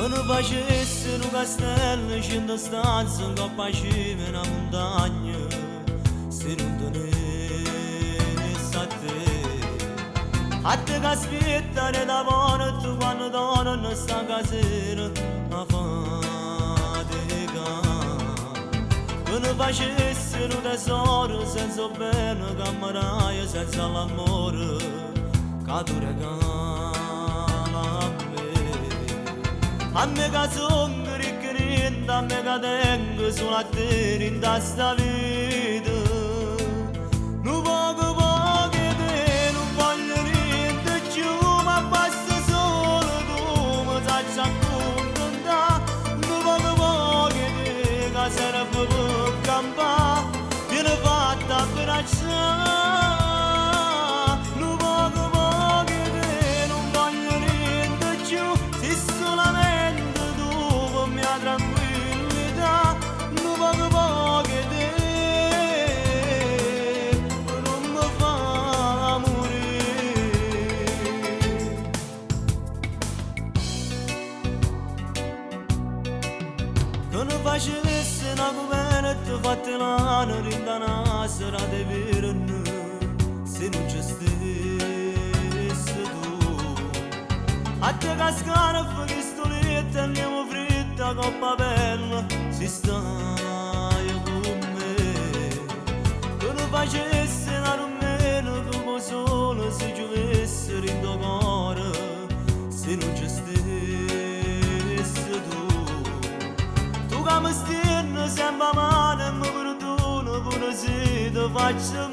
Quando facesse un castello scendo stanza in coppa a cima una montagna se non tenesse a te che aspettare da porta quando torno sta casera a fatica quando facesse un tesoro senza bene cameraia senza l'amore che tu regala a me che sono riccherinda, a me che tengo solo a te in sta vita. Non poco poco te, non voglio niente più, ma basta solo tu, mi faccia accontentare. Non poco poco te, che serve per campare, viene fatta per abbracciare. Quando facesse una coperta fatta l'anno rinda una sera di verno se non ci stessi tu a te cascare a fare stoletta andiamo fritta coppa bella si stai con me quando facesse una rumena come solo si giovesse rinda cuore se non ci stessi tu come stiano sempre male, mi perdono pure se ti faccio